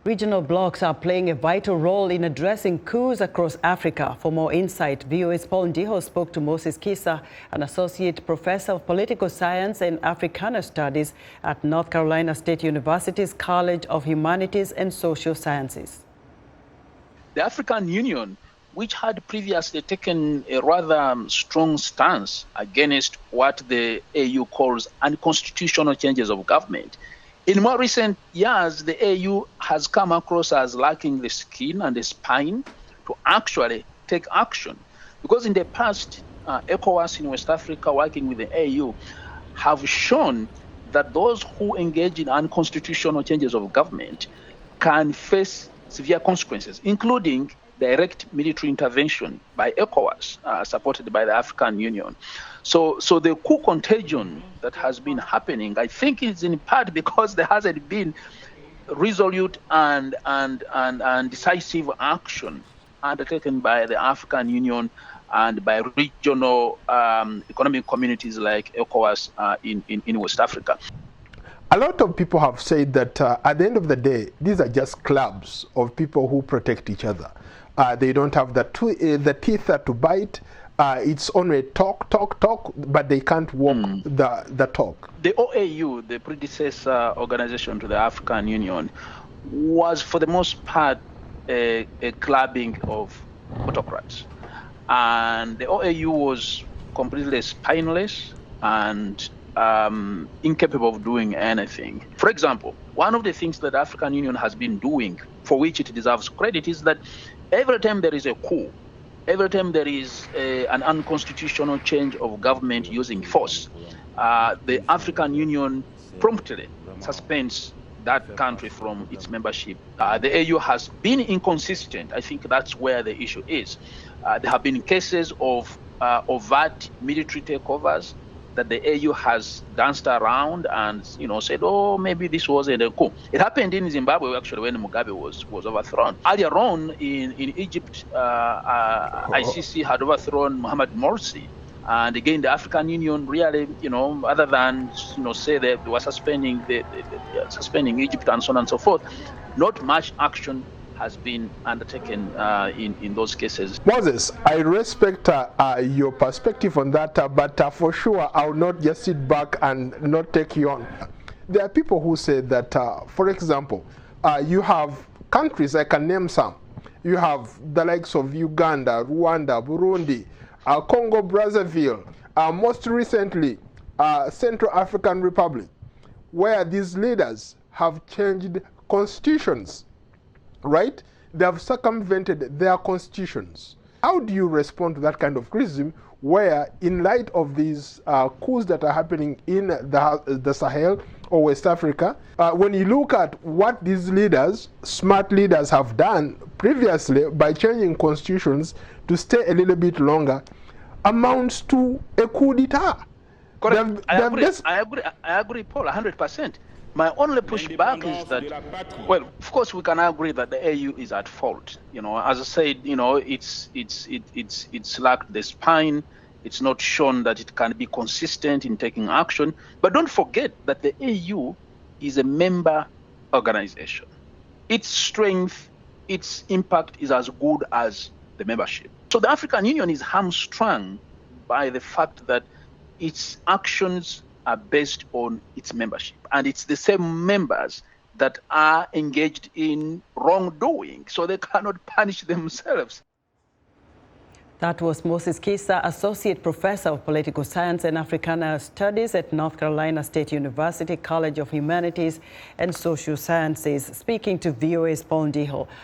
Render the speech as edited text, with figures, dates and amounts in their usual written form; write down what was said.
Regional blocs are playing a vital role in addressing coups across Africa. For more insight, VOA's Ndiho spoke to Moses Khisa, an associate professor of political science and Africana studies at North Carolina State University's College of Humanities and Social Sciences. The African Union, which had previously taken a rather strong stance against what the AU calls unconstitutional changes of government, in more recent years, the AU has come across as lacking the skin and the spine to actually take action. Because in the past, ECOWAS in West Africa, working with the AU, have shown that those who engage in unconstitutional changes of government can face severe consequences, including direct military intervention by ECOWAS, supported by the African Union. So the coup contagion that has been happening, I think, is in part because there hasn't been resolute and decisive action undertaken by the African Union and by regional economic communities like ECOWAS in West Africa. A lot of people have said that at the end of the day, these are just clubs of people who protect each other. They don't have the teeth to bite. It's only talk, but they can't walk the talk. The OAU, the predecessor organization to the African Union, was for the most part a clubbing of autocrats. And the OAU was completely spineless and incapable of doing anything. For example, one of the things that the African Union has been doing, for which it deserves credit, is that every time there is a coup, every time there is an unconstitutional change of government using force, the African Union promptly suspends that country from its membership. The AU has been inconsistent. I think that's where the issue is. There have been cases of overt military takeovers that the AU has danced around and said, oh, maybe this wasn't a coup. It happened in Zimbabwe actually when Mugabe was overthrown. Earlier on in Egypt, ICC had overthrown Mohamed Morsi. And again, the African Union really, other than say that they were suspending suspending Egypt and so on and so forth, not much action has been undertaken in those cases. Moses, I respect your perspective on that, but for sure I will not just sit back and not take you on. There are people who say that, for example, you have countries, I can name some. You have the likes of Uganda, Rwanda, Burundi, Congo, Brazzaville, most recently, Central African Republic, where these leaders have changed constitutions. Right? They have circumvented their constitutions. How do you respond to that kind of criticism where, in light of these coups that are happening in the Sahel or West Africa, when you look at what these leaders, smart leaders, have done previously by changing constitutions to stay a little bit longer, amounts to a coup d'etat? Correct. I agree, Paul, 100%. My only pushback is that, well, of course, we can agree that the AU is at fault. As I said, it's lacked the spine. It's not shown that it can be consistent in taking action. But don't forget that the AU is a member organization. Its strength, its impact is as good as the membership. So the African Union is hamstrung by the fact that its actions are based on its membership. And it's the same members that are engaged in wrongdoing, so they cannot punish themselves. That was Moses Khisa, Associate Professor of Political Science and Africana Studies at North Carolina State University College of Humanities and Social Sciences, speaking to VOA's Ndiho.